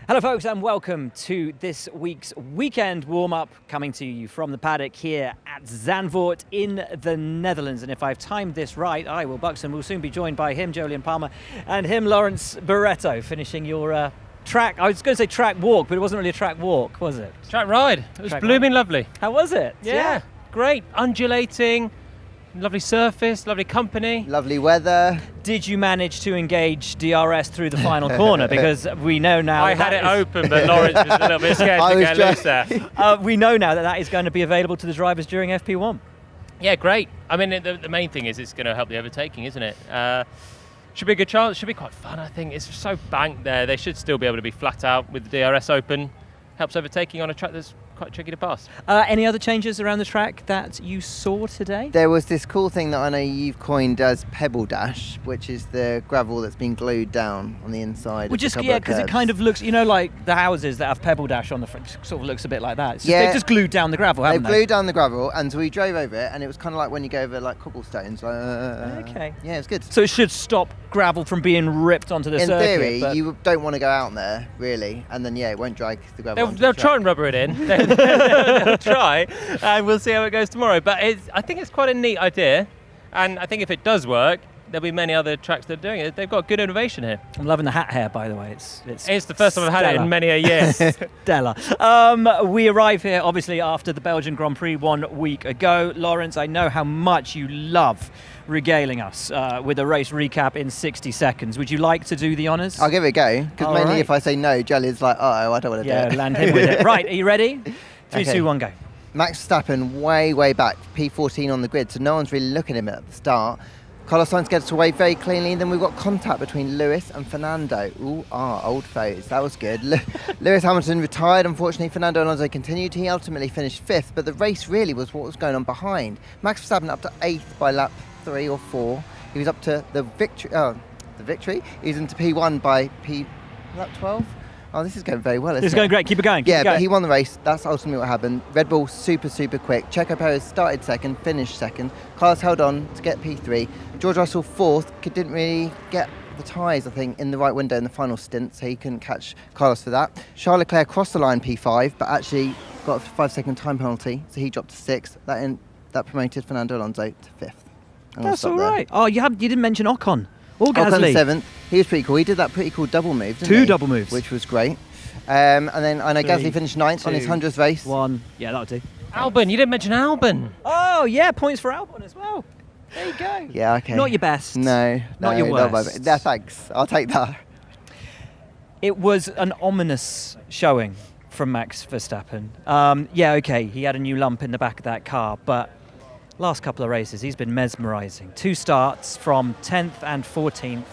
Hello folks and welcome to this week's weekend warm-up, coming to you from the paddock here at Zandvoort in the Netherlands. And if I've timed this right, I, Will Buxton, will soon be joined by him, Jolyon Palmer, and him, Lawrence Barretto, finishing your track. I was going to say track walk, but it wasn't really a track walk, was it? Track ride. It was blooming lovely. How was it? Yeah, great. Undulating, lovely surface, lovely company. Lovely weather. Did you manage to engage DRS through the final corner? Because we know now... I had it open, but Lawrence was a little bit scared to get loose there. We know now that is going to be available to the drivers during FP1. Yeah, great. I mean, the main thing is it's going to help the overtaking, isn't it? Should be a good chance. Should be quite fun, I think. It's so banked there. They should still be able to be flat out with the DRS open. Helps overtaking on a track that's quite tricky to pass. Any other changes around the track that you saw today? There was this cool thing that I know you've coined as Pebble Dash, which is the gravel that's been glued down on the inside. Well, because it kind of looks, you know, like the houses that have Pebble Dash on the front, sort of looks a bit like that. They've just glued down the gravel, haven't they? They've glued down the gravel, and so we drove over it, and it was kind of like when you go over like cobblestones. Okay. Yeah, it was good. So it should stop gravel from being ripped onto the circuit. In theory, you don't want to go out there, really, and then, yeah, it won't drag the gravel. They'll try and rubber it in. They'll try, and we'll see how it goes tomorrow. But I think it's quite a neat idea, and I think if it does work, there'll be many other tracks that are doing it. They've got good innovation here. I'm loving the hat hair, by the way. It's the first time I've had it in many a year. Stellar. We arrive here, obviously, after the Belgian Grand Prix 1 week ago. Lawrence, I know how much you love regaling us with a race recap in 60 seconds. Would you like to do the honours? I'll give it a go, because mainly if I say no, Jelly's like, oh, I don't want to do it. Yeah, land him with it. Right, are you ready? 3, 2, 1, go. Max Verstappen way back, P14 on the grid, so no one's really looking at him at the start. Carlos Sainz gets away very cleanly, and then we've got contact between Lewis and Fernando. Ooh, old foes, that was good. Lewis Hamilton retired, unfortunately. Fernando Alonso continued. He ultimately finished 5th, but the race really was what was going on behind. Max Verstappen up to 8th by lap 3 or 4. He was up to the victory. He was into P1 by lap 12. Oh, this is going very well, isn't it? This is going great. Keep it going. But he won the race. That's ultimately what happened. Red Bull super quick. Checo Perez started second, finished second. Carlos held on to get P3. George Russell 4th. Didn't really get the tyres, I think, in the right window in the final stint, so he couldn't catch Carlos for that. Charles Leclerc crossed the line P5, but actually got a 5-second time penalty, so he dropped to 6th. That promoted Fernando Alonso to 5th. That's all right. Oh, you didn't mention Ocon. Ocon 7th. He was pretty cool. He did that pretty cool double move, didn't he? 2 double moves. Which was great. And then I know Gasly finished 9th on his 100th race. 1. Yeah, that'll do. Albon, you didn't mention Albon. Oh, yeah, points for Albon as well. There you go. Yeah, okay. Not your best. No. Not your worst. Yeah, thanks. I'll take that. It was an ominous showing from Max Verstappen. Okay, he had a new lump in the back of that car, but last couple of races, he's been mesmerising. 2 starts from 10th and 14th.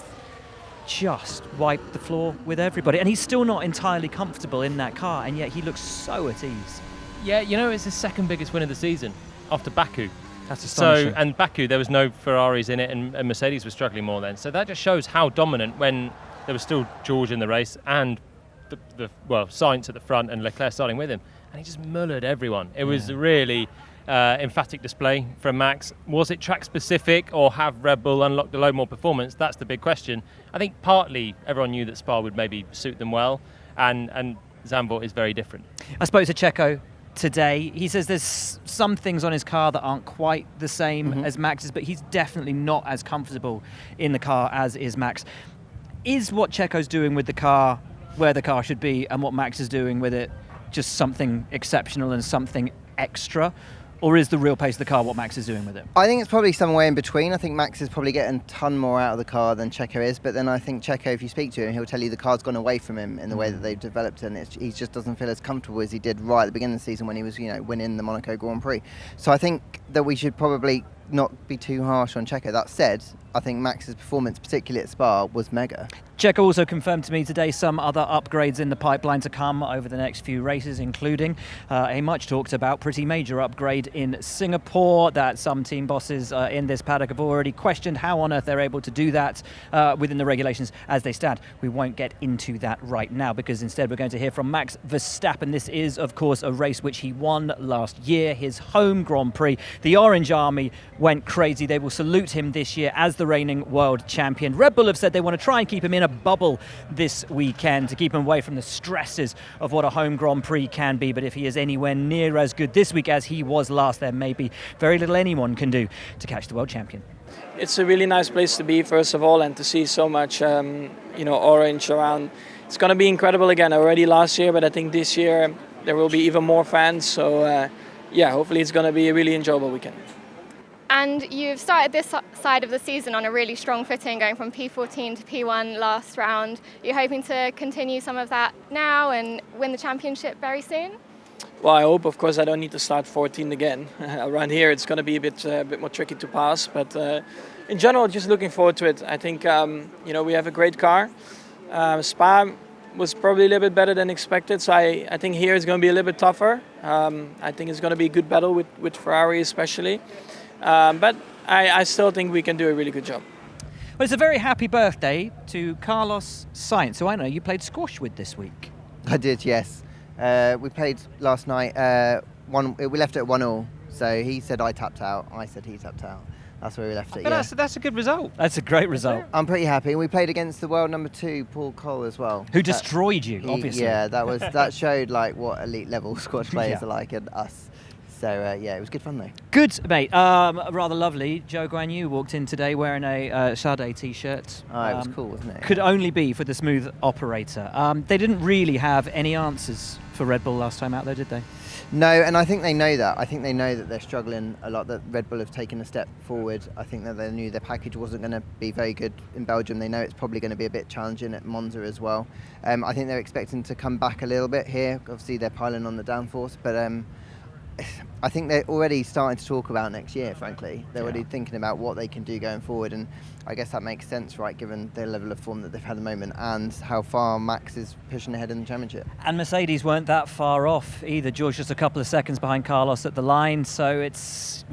Just wiped the floor with everybody. And he's still not entirely comfortable in that car, and yet he looks so at ease. Yeah, you know, it's his second biggest win of the season after Baku. That's astonishing. And Baku, there was no Ferraris in it, and Mercedes was struggling more then. So that just shows how dominant, when there was still George in the race and Sainz at the front and Leclerc starting with him. And he just mullered everyone. It was really emphatic display from Max. Was it track specific, or have Red Bull unlocked a load more performance? That's the big question. I think partly everyone knew that Spa would maybe suit them well, and Zandvoort is very different. I spoke to Checo today. He says there's some things on his car that aren't quite the same as Max's, but he's definitely not as comfortable in the car as is Max. Is what Checo's doing with the car where the car should be, and what Max is doing with it just something exceptional and something extra? Or is the real pace of the car what Max is doing with it? I think it's probably somewhere in between. I think Max is probably getting a ton more out of the car than Checo is, but then I think Checo, if you speak to him, he'll tell you the car's gone away from him in the way that they've developed it, and he just doesn't feel as comfortable as he did right at the beginning of the season when he was, winning the Monaco Grand Prix. So I think that we should probably not be too harsh on Checo. That said, I think Max's performance, particularly at Spa, was mega. Checo also confirmed to me today some other upgrades in the pipeline to come over the next few races, including a much talked about pretty major upgrade in Singapore that some team bosses in this paddock have already questioned how on earth they're able to do that within the regulations as they stand. We won't get into that right now, because instead we're going to hear from Max Verstappen. This is, of course, a race which he won last year, his home Grand Prix. The Orange Army went crazy. They will salute him this year as the reigning world champion. Red Bull have said they want to try and keep him in a a bubble this weekend to keep him away from the stresses of what a home Grand Prix can be. But if he is anywhere near as good this week as he was last, there may be very little anyone can do to catch the world champion. It's a really nice place to be, first of all, and to see so much orange around. It's going to be incredible again. Already last year, but I think this year there will be even more fans. So hopefully it's going to be a really enjoyable weekend. And you've started this side of the season on a really strong footing, going from P14 to P1 last round. You're hoping to continue some of that now and win the championship very soon? Well, I hope, of course, I don't need to start 14 again. Around here it's going to be a bit more tricky to pass, but in general, just looking forward to it. I think we have a great car. Spa was probably a little bit better than expected, so I think here it's going to be a little bit tougher. I think it's going to be a good battle with Ferrari especially. But I still think we can do a really good job. Well, it's a very happy birthday to Carlos Sainz, who I know you played squash with this week. I did, yes. We played last night. We left it at 1-1. So he said I tapped out. I said he tapped out. That's where we left it. But yeah. that's a good result. That's a great result. I'm pretty happy. We played against the world number 2, Paul Cole, as well. Who destroyed you, obviously. Yeah, that showed like what elite level squash players are like, and us. So it was good fun though. Good, mate. Rather lovely. Zhou Guanyu walked in today wearing a Sade t-shirt. Oh, it was cool, wasn't it? Could only be for the smooth operator. They didn't really have any answers for Red Bull last time out, though, did they? No, and I think they know that. I think they know that they're struggling a lot, that Red Bull have taken a step forward. I think that they knew their package wasn't going to be very good in Belgium. They know it's probably going to be a bit challenging at Monza as well. I think they're expecting to come back a little bit here. Obviously, they're piling on the downforce, but I think they're already starting to talk about next year, frankly. They're already thinking about what they can do going forward, and I guess that makes sense, right, given the level of form that they've had at the moment and how far Max is pushing ahead in the championship. And Mercedes weren't that far off either. George just a couple of seconds behind Carlos at the line, so it's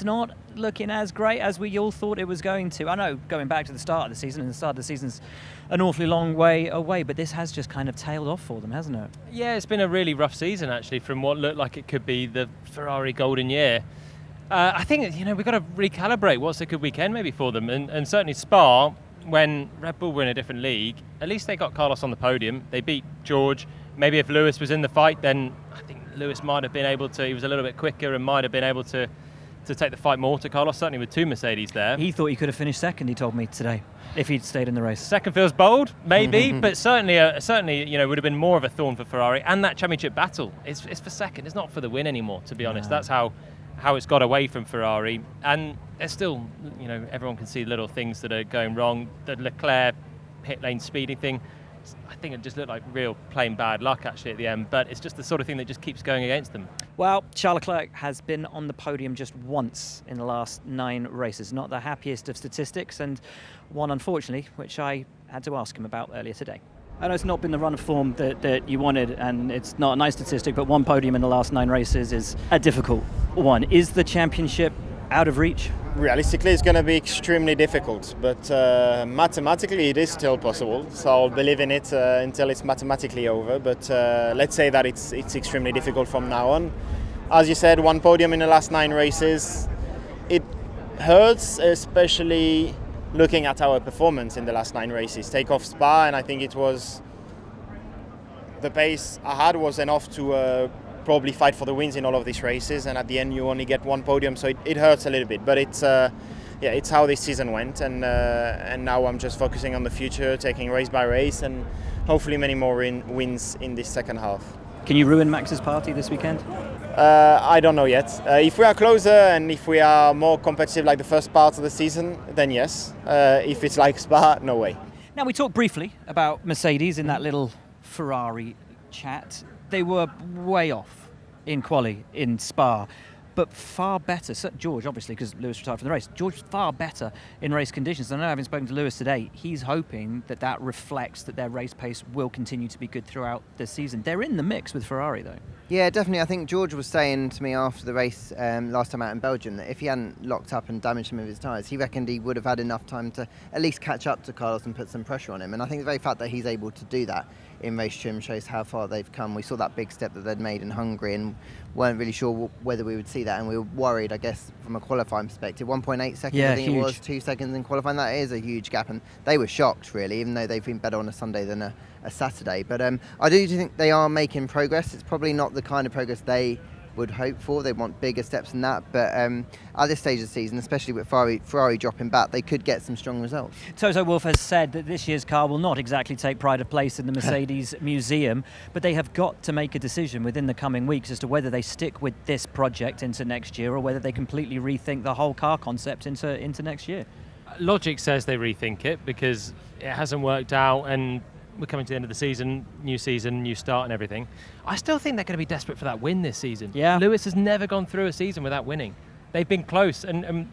not looking as great as we all thought it was going to. I know, going back to the start of the season, and the start of the season's an awfully long way away, but this has just kind of tailed off for them, hasn't it? Yeah, it's been a really rough season, actually, from what looked like it could be the Ferrari golden year. I think, we've got to recalibrate what's a good weekend maybe for them. And certainly Spa, when Red Bull were in a different league, at least they got Carlos on the podium. They beat George. Maybe if Lewis was in the fight, then I think Lewis might have been able to, he was a little bit quicker and might have been able to take the fight more to Carlos, certainly with 2 Mercedes there. He thought he could have finished second, he told me today, if he'd stayed in the race. Second feels bold, maybe, but certainly, would have been more of a thorn for Ferrari. And that championship battle, it's for second. It's not for the win anymore, to be honest. That's how it's got away from Ferrari. And there's still, everyone can see little things that are going wrong. The Leclerc pit lane speeding thing, I think it just looked like real plain bad luck actually at the end, but it's just the sort of thing that just keeps going against them. Well, Charles Leclerc has been on the podium just once in the last 9 races. Not the happiest of statistics, and one, unfortunately, which I had to ask him about earlier today. I know it's not been the run of form that you wanted, and it's not a nice statistic, but 1 podium in the last 9 races is a difficult one. Is the championship out of reach? Realistically, it's going to be extremely difficult, but mathematically it is still possible. So I'll believe in it until it's mathematically over. But let's say that it's extremely difficult from now on. As you said, 1 podium in the last 9 races. It hurts, especially looking at our performance in the last 9 races. Take off Spa, and I think it was the pace I had was enough to probably fight for the wins in all of these races, and at the end you only get 1 podium, so it hurts a little bit, but it's how this season went, and now I'm just focusing on the future, taking race by race, and hopefully many more wins in this second half. Can you ruin Max's party this weekend? I don't know yet. If we are closer and if we are more competitive like the first part of the season, then yes. If it's like Spa, no way. Now, we talked briefly about Mercedes in that little Ferrari chat. They were way off in quali in Spa, but far better. So George, obviously, because Lewis retired from the race, George was far better in race conditions. I know, having spoken to Lewis today, he's hoping that reflects that their race pace will continue to be good throughout the season. They're in the mix with Ferrari, though. Yeah, definitely. I think George was saying to me after the race last time out in Belgium that if he hadn't locked up and damaged some of his tyres, he reckoned he would have had enough time to at least catch up to Carlos and put some pressure on him. And I think the very fact that he's able to do that in race trim shows how far they've come. We saw that big step that they'd made in Hungary and weren't really sure whether we would see that, and we were worried, I guess, from a qualifying perspective. 1.8 seconds, I think huge. it was, 2 seconds in qualifying. That is a huge gap, and they were shocked, really, even though they've been better on a Sunday than a Saturday. But I do think they are making progress. It's probably not the kind of progress they would hope for. They want bigger steps than that, but at this stage of the season, especially with Ferrari dropping back, they could get some strong results. Toto Wolff has said that this year's car will not exactly take pride of place in the Mercedes Museum, but they have got to make a decision within the coming weeks as to whether they stick with this project into next year or whether they completely rethink the whole car concept into next year. Logic says they rethink it because it hasn't worked out, and we're coming to the end of the season, new start and everything. I still think they're going to be desperate for that win this season. Yeah. Lewis has never gone through a season without winning. They've been close, and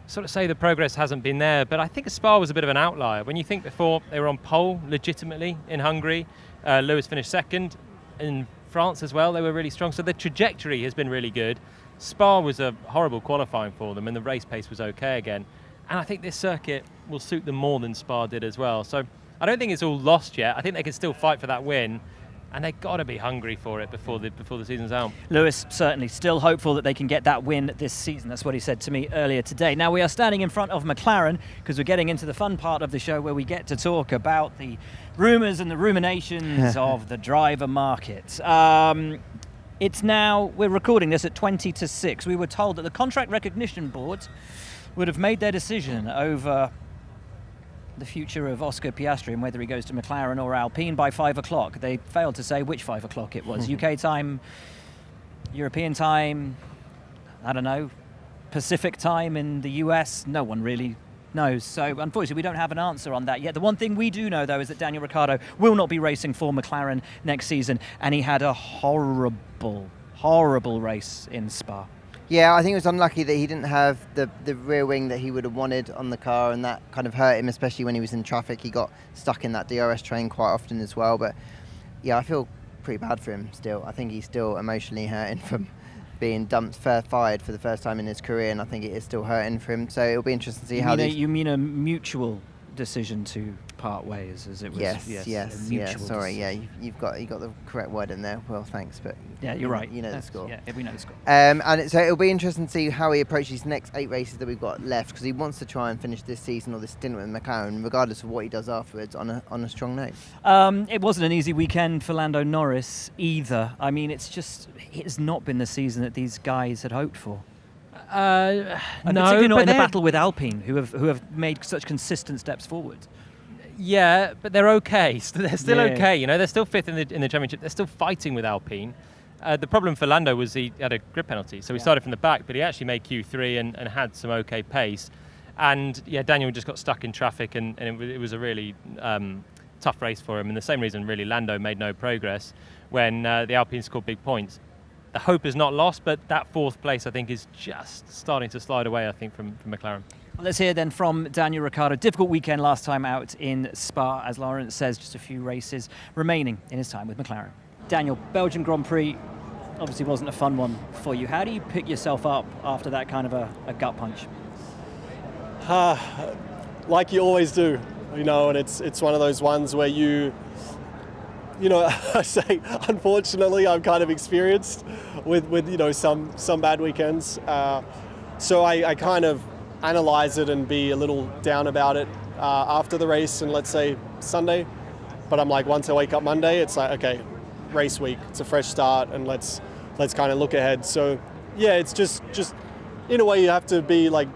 sort of say the progress hasn't been there, but I think Spa was a bit of an outlier. When you think before they were on pole legitimately in Hungary, Lewis finished second. In France as well, they were really strong. So the trajectory has been really good. Spa was a horrible qualifying for them, and the race pace was okay again. And I think this circuit will suit them more than Spa did as well. So I don't think it's all lost yet. I think they can still fight for that win, and they've got to be hungry for it before the season's out. Lewis certainly still hopeful that they can get that win this season. That's what he said to me earlier today. Now we are standing in front of McLaren because we're getting into the fun part of the show where we get to talk about the rumours and the ruminations of the driver market. It's now, we're recording this at 20 to 6. We were told that the contract recognition board would have made their decision over the future of Oscar Piastri and whether he goes to McLaren or Alpine by 5 o'clock. They failed to say which 5 o'clock it was. UK time, European time, I don't know, Pacific time in the US. No one really knows. So unfortunately, we don't have an answer on that yet. The one thing we do know, though, is that Daniel Ricciardo will not be racing for McLaren next season, and he had a horrible race in Spa. Yeah, I think it was unlucky that he didn't have the rear wing that he would have wanted on the car, and that kind of hurt him, especially when he was in traffic. He got stuck in that DRS train quite often as well. But yeah, I feel pretty bad for him still. I think he's still emotionally hurting from being fired for the first time in his career, and I think it is still hurting for him. So it'll be interesting to see how you mean a mutual decision to part ways, as it was. Yes. Sorry, yeah, you got the correct word in there. Well, thanks, but yeah, you're right. You know the score. Yeah, we know the score. And so it'll be interesting to see how he approaches these next 8 races that we've got left, because he wants to try and finish this season or this stint with McLaren, regardless of what he does afterwards, on a strong note. It wasn't an easy weekend for Lando Norris either. I mean, it's not been the season that these guys had hoped for. No, particularly not but in the battle with Alpine, who have made such consistent steps forward. Yeah, but they're okay. They're still Yeah. okay. You know, they're still fifth in the championship. They're still fighting with Alpine. The problem for Lando was he had a grid penalty, so he started from the back, but he actually made Q3 and had some okay pace. And yeah, Daniel just got stuck in traffic, and it was a really tough race for him. And the same reason, really, Lando made no progress when the Alpine scored big points. The hope is not lost, but that 4th place, I think, is just starting to slide away, I think, from McLaren. Well, let's hear then from Daniel Ricciardo. Difficult weekend last time out in Spa, as Lawrence says, just a few races remaining in his time with McLaren. Daniel, Belgian Grand Prix obviously wasn't a fun one for you. How do you pick yourself up after that kind of a gut punch? Like you always do, you know, and it's one of those ones where you know, I say, unfortunately, I'm kind of experienced with you know, some bad weekends. So I kind of analyze it and be a little down about it after the race, and let's say Sunday. But I'm like, once I wake up Monday, it's like, okay, race week, it's a fresh start, and let's kind of look ahead. So yeah, it's just in a way you have to be like,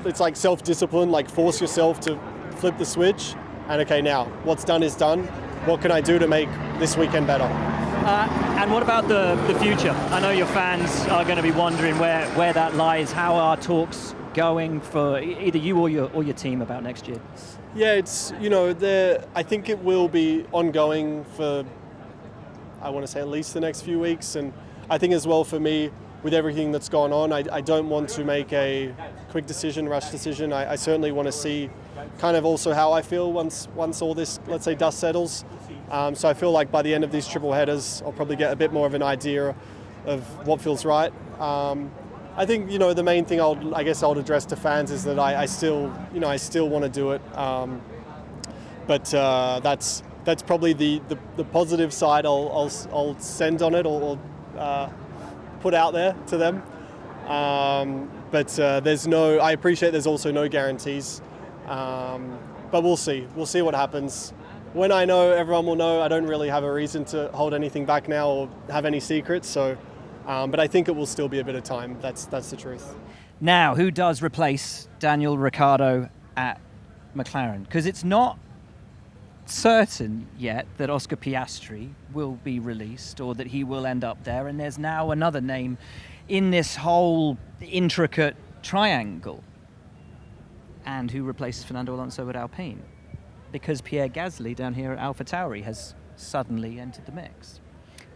it's like self-discipline, like force yourself to flip the switch, and okay, now what's done is done. What can I do to make this weekend better? And what about the future? I know your fans are going to be wondering where that lies. How are talks going for either you or your team about next year? Yeah, it's, you know, I think it will be ongoing for, I want to say, at least the next few weeks. And I think as well for me, with everything that's gone on, I don't want to make a quick decision, rush decision. I certainly want to see kind of also how I feel once all this, let's say, dust settles. So I feel like by the end of these triple headers, I'll probably get a bit more of an idea of what feels right. I think, you know, the main thing I guess I'll address to fans is that I still want to do it. But that's that's probably the positive side I'll send on it or put out there to them. But I appreciate there's also no guarantees. But we'll see what happens. When I know, everyone will know. I don't really have a reason to hold anything back now or have any secrets. So, but I think it will still be a bit of time. That's the truth. Now, who does replace Daniel Ricciardo at McLaren? Because it's not certain yet that Oscar Piastri will be released or that he will end up there. And there's now another name in this whole intricate triangle. And who replaces Fernando Alonso at Alpine? Because Pierre Gasly down here at AlphaTauri has suddenly entered the mix.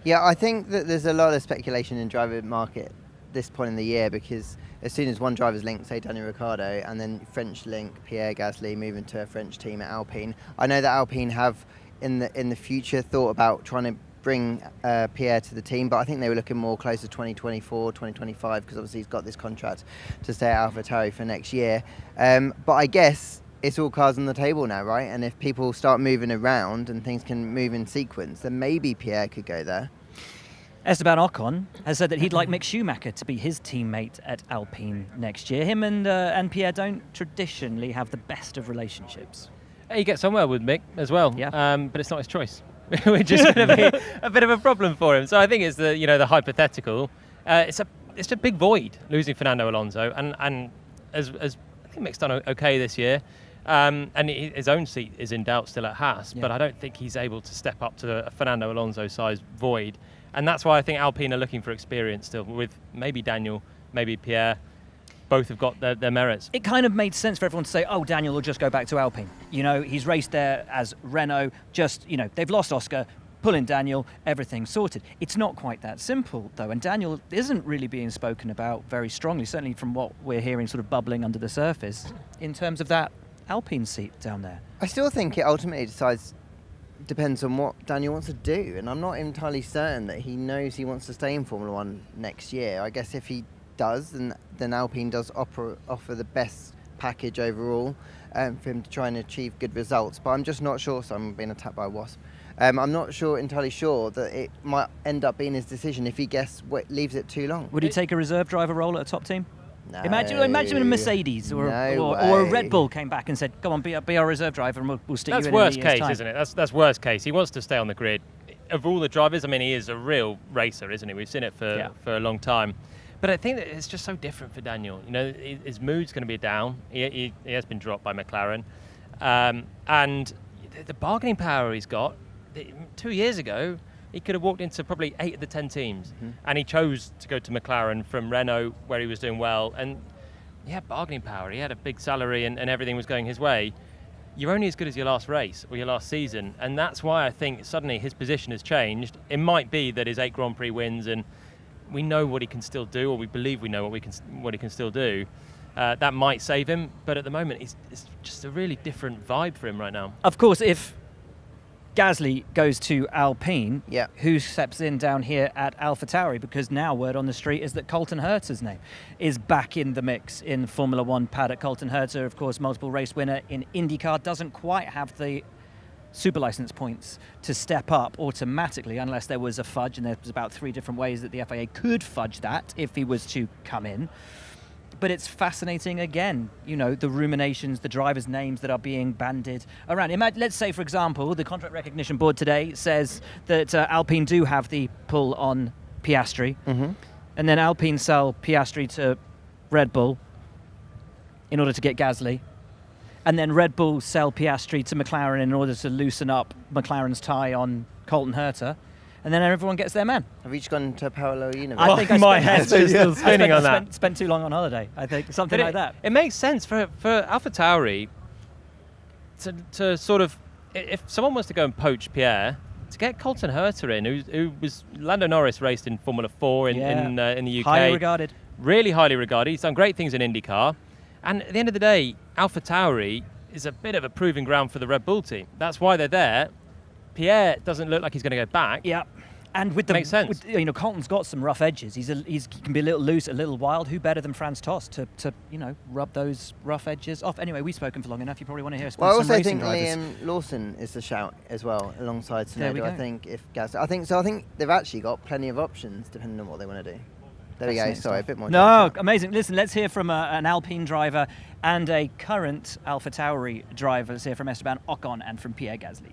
Yeah, I think that there's a lot of speculation in driver market this point in the year, because as soon as one driver's linked, say Daniel Ricciardo, and then French link Pierre Gasly moving to a French team at Alpine. I know that Alpine have in the future thought about trying to bring Pierre to the team, but I think they were looking more close to 2024, 2025, because obviously he's got this contract to stay at AlphaTauri for next year. But I guess it's all cards on the table now, right? And if people start moving around and things can move in sequence, then maybe Pierre could go there. Esteban Ocon has said that he'd like Mick Schumacher to be his teammate at Alpine next year. Him and Pierre don't traditionally have the best of relationships. He gets on well with Mick as well, yeah. But it's not his choice, which is going to be a bit of a problem for him. So I think it's the hypothetical. It's a big void losing Fernando Alonso, and as I think Mick's done okay this year. And his own seat is in doubt still at Haas, but I don't think he's able to step up to a Fernando Alonso-sized void. And that's why I think Alpine are looking for experience still, with maybe Daniel, maybe Pierre. Both have got their merits. It kind of made sense for everyone to say, oh, Daniel will just go back to Alpine. He's raced there as Renault, they've lost Oscar, pull in Daniel, everything's sorted. It's not quite that simple, though, and Daniel isn't really being spoken about very strongly, certainly from what we're hearing sort of bubbling under the surface, in terms of that Alpine seat down there. I still think it ultimately depends on what Daniel wants to do, and I'm not entirely certain that he knows he wants to stay in Formula One next year. I guess if he does, then Alpine does offer the best package overall for him to try and achieve good results. But I'm just not sure, so I'm being attacked by a wasp. I'm not entirely sure that it might end up being his decision if he leaves it too long. Would he take a reserve driver role at a top team? No. Imagine a Mercedes or a Red Bull came back and said, "Come on, be our reserve driver, and we'll stick you in." That's worst case, time. isn't it? That's worst case. He wants to stay on the grid. Of all the drivers, I mean, he is a real racer, isn't he? We've seen it for a long time. But I think that it's just so different for Daniel. His mood's going to be down. He has been dropped by McLaren, and the bargaining power he's got. 2 years ago, he could have walked into probably 8 of the 10 teams, and he chose to go to McLaren from Renault, where he was doing well, and he had bargaining power. He had a big salary, and everything was going his way. You're only as good as your last race or your last season, and that's why I think suddenly his position has changed. It might be that his 8 Grand Prix wins, and we know what he can still do, or we believe we know what he can still do. That might save him, but at the moment, it's just a really different vibe for him right now. Of course, if Gasly goes to Alpine, yeah, who steps in down here at AlphaTauri? Because now word on the street is that Colton Herta's name is back in the mix in Formula One paddock. Colton Herta, of course, multiple race winner in IndyCar, doesn't quite have the super license points to step up automatically unless there was a fudge, and there's about 3 different ways that the FIA could fudge that if he was to come in. But it's fascinating again, the ruminations, the drivers' names that are being bandied around. Let's say, for example, the contract recognition board today says that Alpine do have the pull on Piastri, and then Alpine sell Piastri to Red Bull in order to get Gasly, and then Red Bull sell Piastri to McLaren in order to loosen up McLaren's tie on Colton Herta. And then everyone gets their man. Have you just gone to a parallel universe? I think my head's still spinning on that. Spent too long on holiday, I think. Something like that. It makes sense for AlphaTauri to sort of, if someone wants to go and poach Pierre, to get Colton Herta in, who was Lando Norris raced in Formula 4 in the UK. Highly regarded. Really highly regarded. He's done great things in IndyCar. And at the end of the day, AlphaTauri is a bit of a proving ground for the Red Bull team. That's why they're there. Pierre doesn't look like he's going to go back. Yeah. And with the, Makes sense. with, you know, Colton's got some rough edges. He can be a little loose, a little wild. Who better than Franz Tost to rub those rough edges off? Anyway, we've spoken for long enough. You probably want to hear Well, I some also racing think drivers. Liam Lawson is the shout as well, alongside There we Tsunoda. go. I think I think they've actually got plenty of options depending on what they want to do. There we go. Fascinating Sorry, stuff. a bit more. No, detail. amazing. Listen, let's hear from an Alpine driver and a current AlphaTauri driver. Let's hear from Esteban Ocon and from Pierre Gasly.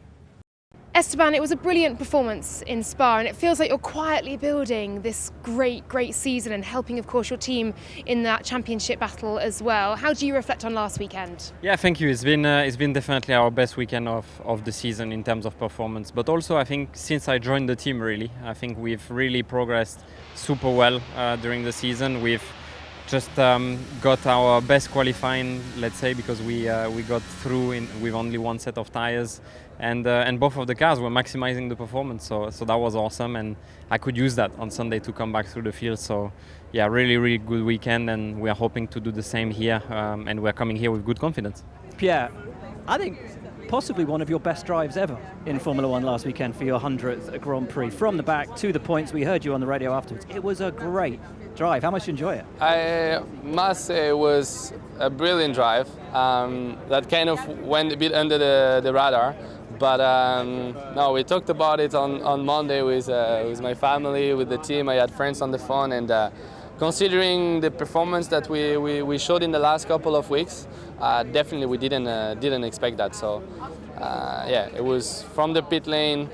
Esteban, it was a brilliant performance in Spa, and it feels like you're quietly building this great season and helping, of course, your team in that championship battle as well. How do you reflect on last weekend? Yeah, thank you. It's been definitely our best weekend of the season in terms of performance. But also, I think since I joined the team, really, I think we've really progressed super well during the season. We've just got our best qualifying, let's say, because we got through with only one set of tires, and both of the cars were maximizing the performance. So that was awesome, and I could use that on Sunday to come back through the field. So yeah, really good weekend, and we are hoping to do the same here, and we're coming here with good confidence. Pierre, I think possibly one of your best drives ever in Formula One last weekend for your 100th Grand Prix. From the back to the points, we heard you on the radio afterwards. It was a great drive. How much did you enjoy it? I must say it was a brilliant drive. That kind of went a bit under the radar. But no, we talked about it on Monday with my family, with the team. I had friends on the phone, and considering the performance that we showed in the last couple of weeks, definitely we didn't expect that. So yeah, it was from the pit lane.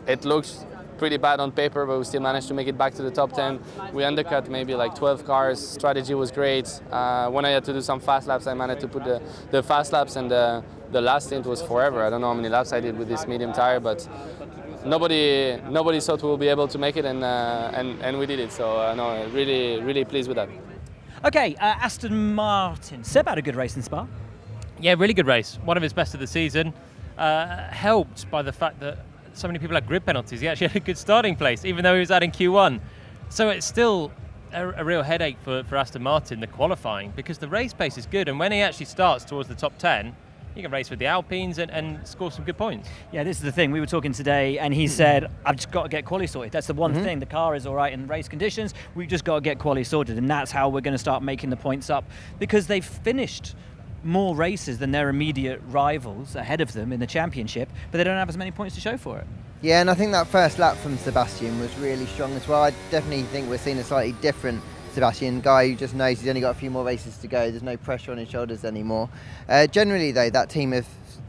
It looks pretty bad on paper, but we still managed to make it back to the top 10. We undercut maybe like 12 cars. Strategy was great. When I had to do some fast laps, I managed to put the fast laps, and the last stint was forever. I don't know how many laps I did with this medium tire, but nobody thought we would be able to make it, and we did it. So no, really pleased with that. Okay, Aston Martin. Seb had a good race in Spa. Yeah, really good race. One of his best of the season. Helped by the fact that so many people had grid penalties. He actually had a good starting place, even though he was out in Q1. So it's still a real headache for Aston Martin, the qualifying, because the race pace is good, and when he actually starts towards the top 10, he can race with the Alpines and score some good points. Yeah, this is the thing. We were talking today, and he said, I've just got to get quali sorted. That's the one thing. The car is all right in race conditions. We've just got to get quali sorted, and that's how we're going to start making the points up, because they've finished more races than their immediate rivals ahead of them in the championship, but they don't have as many points to show for it. Yeah, and I think that first lap from Sebastian was really strong as well. I definitely think we're seeing a slightly different Sebastian, guy who just knows he's only got a few more races to go. There's no pressure on his shoulders anymore. Generally, though, that team have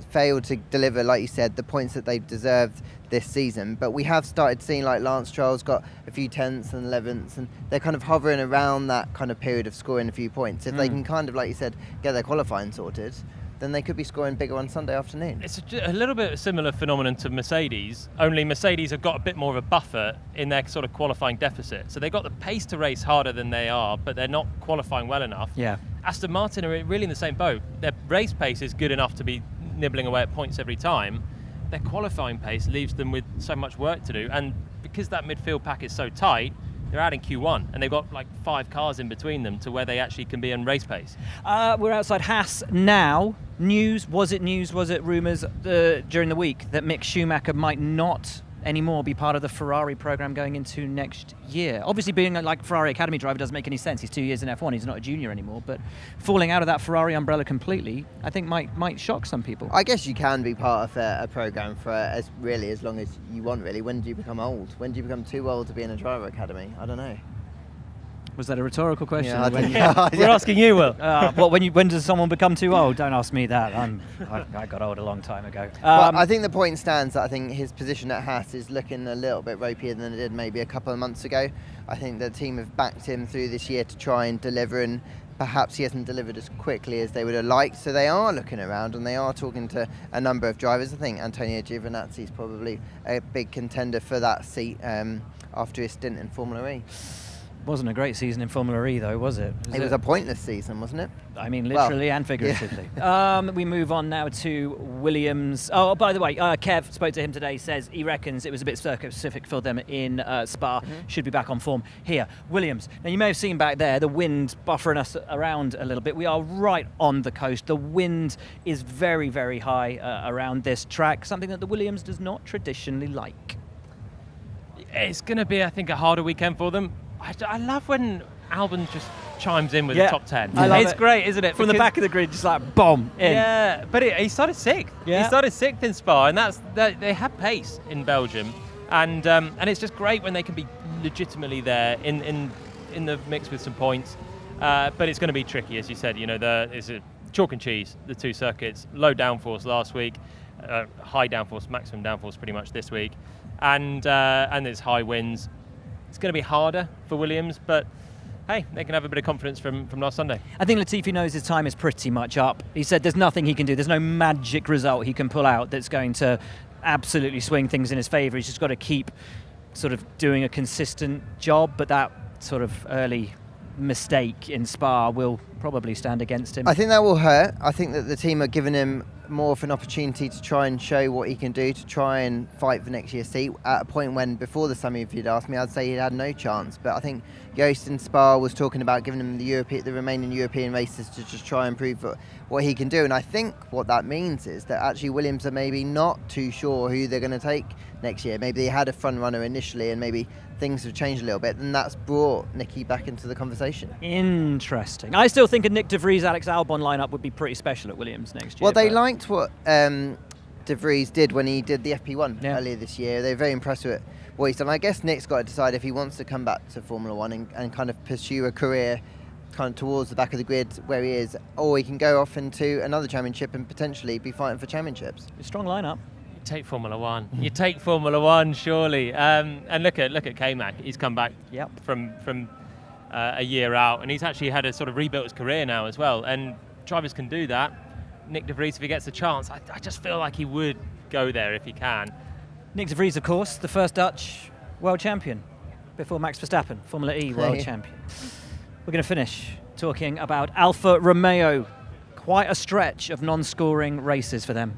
failed to deliver, like you said, the points that they've deserved this season. But we have started seeing, like, Lance Stroll's got a few 10ths and 11ths, and they're kind of hovering around that kind of period of scoring a few points. If they can kind of, like you said, get their qualifying sorted, then they could be scoring bigger on Sunday afternoon. It's a little bit of a similar phenomenon to Mercedes, only Mercedes have got a bit more of a buffer in their sort of qualifying deficit. So they've got the pace to race harder than they are, but they're not qualifying well enough. Yeah. Aston Martin are really in the same boat. Their race pace is good enough to be nibbling away at points every time. Their qualifying pace leaves them with so much work to do, and because that midfield pack is so tight, they're out in Q1, and they've got like 5 cars in between them to where they actually can be in race pace. We're outside Haas now. Was it rumours during the week that Mick Schumacher might not anymore be part of the Ferrari program going into next year? Obviously, being a Ferrari Academy driver doesn't make any sense. He's 2 years in F1. He's not a junior anymore. But falling out of that Ferrari umbrella completely, I think might shock some people. I guess you can be part of a program for as long as you want, really. When do you become old? When do you become too old to be in a driver academy? I don't know. Was that a rhetorical question? Yeah, We're asking you, Will. When does someone become too old? Don't ask me that. I got old a long time ago. But I think the point stands that I think his position at Haas is looking a little bit ropier than it did maybe a couple of months ago. I think the team have backed him through this year to try and deliver, and perhaps he hasn't delivered as quickly as they would have liked. So they are looking around, and they are talking to a number of drivers. I think Antonio Giovinazzi is probably a big contender for that seat after his stint in Formula E. Wasn't a great season in Formula E, though, was it? It was a pointless season, wasn't it? I mean, literally and figuratively. Yeah. We move on now to Williams. Oh, by the way, Kev spoke to him today, says he reckons it was a bit circuit-specific for them in Spa. Should be back on form here. Williams. Now, you may have seen back there the wind buffering us around a little bit. We are right on the coast. The wind is very, very high around this track, something that the Williams does not traditionally like. It's going to be, I think, a harder weekend for them. I love when Albon just chimes in with the top 10. I love it's it. Great, isn't it? From the back of the grid, just like bomb in. Yeah, but he started sixth. Yeah. He started sixth in Spa, and they have pace in Belgium, and it's just great when they can be legitimately there in the mix with some points. But it's going to be tricky, as you said. It's a chalk and cheese, the two circuits. Low downforce last week, high downforce, maximum downforce pretty much this week, and there's high winds. It's going to be harder for Williams, but hey, they can have a bit of confidence from last Sunday. I think Latifi knows his time is pretty much up. He said there's nothing he can do. There's no magic result he can pull out that's going to absolutely swing things in his favour. He's just got to keep sort of doing a consistent job, but that sort of early mistake in Spa will probably stand against him. I think that will hurt. I think that the team are giving him more of an opportunity to try and show what he can do, to try and fight for next year's seat. At a point when, before the summer, if you'd asked me, I'd say he had no chance. But I think Joost in Spa was talking about giving him the remaining European races to just try and prove what he can do. And I think what that means is that actually Williams are maybe not too sure who they're going to take next year. Maybe they had a front runner initially and maybe things have changed a little bit, and that's brought Nicky back into the conversation. Interesting. I still think a Nick De Vries, Alex Albon lineup would be pretty special at Williams next year. Well, they liked what De Vries did when he did the FP1 earlier this year. They're very impressed with what he's done. I guess Nick's got to decide if he wants to come back to Formula One and kind of pursue a career kind of towards the back of the grid where he is, or he can go off into another championship and potentially be fighting for championships. A strong lineup. Take Formula One. You take Formula One, surely. And look at K-Mag. He's come back from a year out, and he's actually had a sort of rebuilt his career now as well. And drivers can do that. Nick De Vries, if he gets a chance, I just feel like he would go there if he can. Nick De Vries, of course, the first Dutch world champion before Max Verstappen, Formula E world champion. We're going to finish talking about Alfa Romeo. Quite a stretch of non-scoring races for them.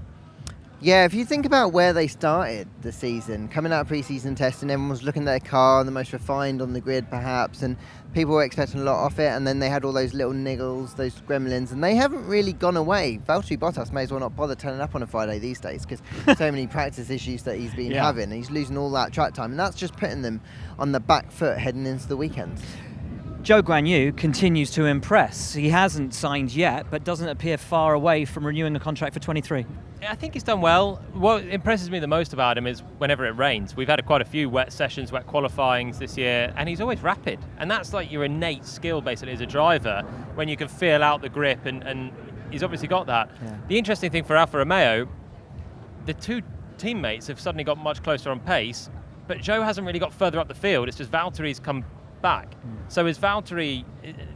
Yeah, if you think about where they started the season, coming out of pre-season testing, everyone was looking at their car, the most refined on the grid perhaps, and people were expecting a lot off it, and then they had all those little niggles, those gremlins, and they haven't really gone away. Valtteri Bottas may as well not bother turning up on a Friday these days, because so many practice issues that he's been having. He's losing all that track time, and that's just putting them on the back foot heading into the weekend. Zhou Guanyu continues to impress. He hasn't signed yet, but doesn't appear far away from renewing a contract for 23. Yeah, I think he's done well. What impresses me the most about him is whenever it rains. We've had quite a few wet sessions, wet qualifyings this year, and he's always rapid. And that's like your innate skill, basically, as a driver, when you can feel out the grip, and he's obviously got that. Yeah. The interesting thing for Alfa Romeo, the two teammates have suddenly got much closer on pace, but Zhou hasn't really got further up the field. It's just Valtteri's come back. So is Valtteri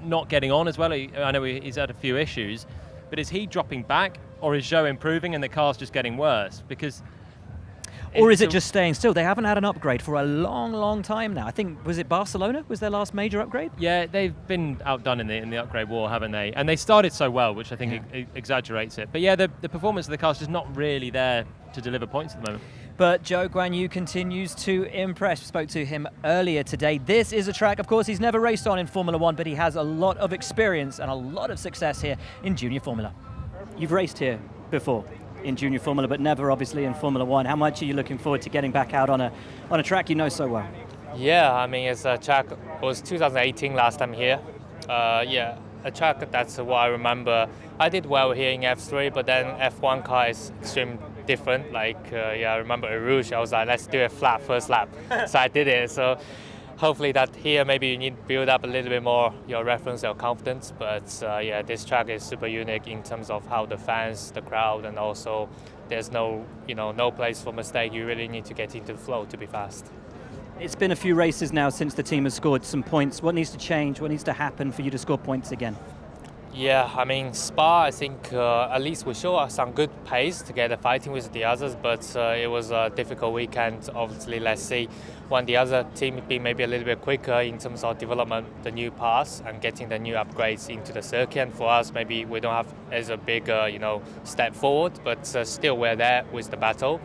not getting on as well? I know he's had a few issues, but is he dropping back, or is Zhou improving and the car's just getting worse? Or is it just staying still? They haven't had an upgrade for a long, long time now. I think, was it Barcelona was their last major upgrade? Yeah, they've been outdone in the upgrade war, haven't they? And they started so well, which I think exaggerates it. But yeah, the performance of the car's just not really there to deliver points at the moment. But Zhou Guanyu continues to impress. We spoke to him earlier today. This is a track, of course, he's never raced on in Formula One, but he has a lot of experience and a lot of success here in Junior Formula. You've raced here before in Junior Formula, but never obviously in Formula One. How much are you looking forward to getting back out on a track you know so well? Yeah, I mean, it's a track, it was 2018 last time here. A track that's what I remember. I did well here in F3, but then F1 car is extremely different. I remember in Rouge, I was like, let's do a flat first lap. So I did it. So hopefully that here maybe you need to build up a little bit more your reference, your confidence. But this track is super unique in terms of how the fans, the crowd, and also there's no place for mistake. You really need to get into the flow to be fast. It's been a few races now since the team has scored some points. What needs to change? What needs to happen for you to score points again? Yeah, I mean, Spa, I think at least we show some good pace together fighting with the others, but it was a difficult weekend. Obviously, let's see when the other team be maybe a little bit quicker in terms of development, the new pass and getting the new upgrades into the circuit. And for us, maybe we don't have as a big, step forward, but still we're there with the battle.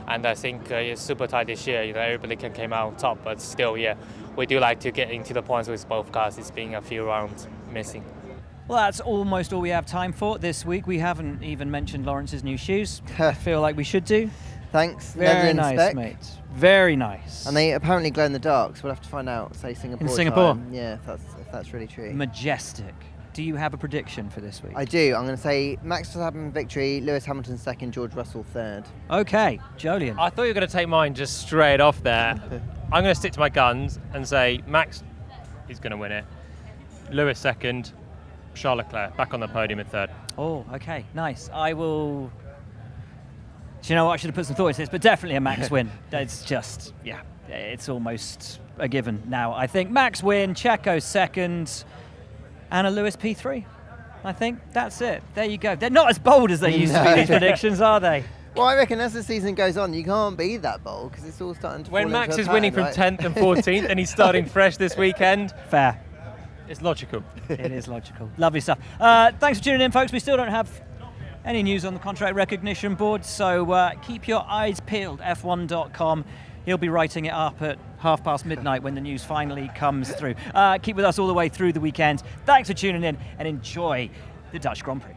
And I think it's super tight this year. Everybody can come out on top, but still, we do like to get into the points with both cars. It's been a few rounds missing. Well, that's almost all we have time for this week. We haven't even mentioned Lawrence's new shoes. I feel like we should do. Thanks. Very Netherlands nice, spec. mate. Very nice. And they apparently glow in the dark, so we'll have to find out, say, Singapore. In Singapore? time. Yeah, if that's really true. Majestic. Do you have a prediction for this week? I do. I'm going to say Max Verstappen victory, Lewis Hamilton second, George Russell third. Okay, Jolyon. I thought you were going to take mine just straight off there. I'm going to stick to my guns and say Max is going to win it. Lewis second, Charles Leclerc back on the podium in third. Oh, okay, nice. I will. Do you know what? I should have put some thought into this, but definitely a Max win. It's just, yeah, it's almost a given now. I think Max win, Checo second, and a Lewis P3. I think that's it. There you go. They're not as bold as they used to be, these predictions, are they? Well, I reckon as the season goes on, you can't be that bold because it's all starting to When fall Max into a is winning pattern, from right? 10th and 14th and he's starting fresh this weekend, Fair. it's logical. It is logical. Lovely stuff. Thanks for tuning in, folks. We still don't have any news on the contract recognition board, so keep your eyes peeled. F1.com. He'll be writing it up at midnight when the news finally comes through. Keep with us all the way through the weekend. Thanks for tuning in and enjoy the Dutch Grand Prix.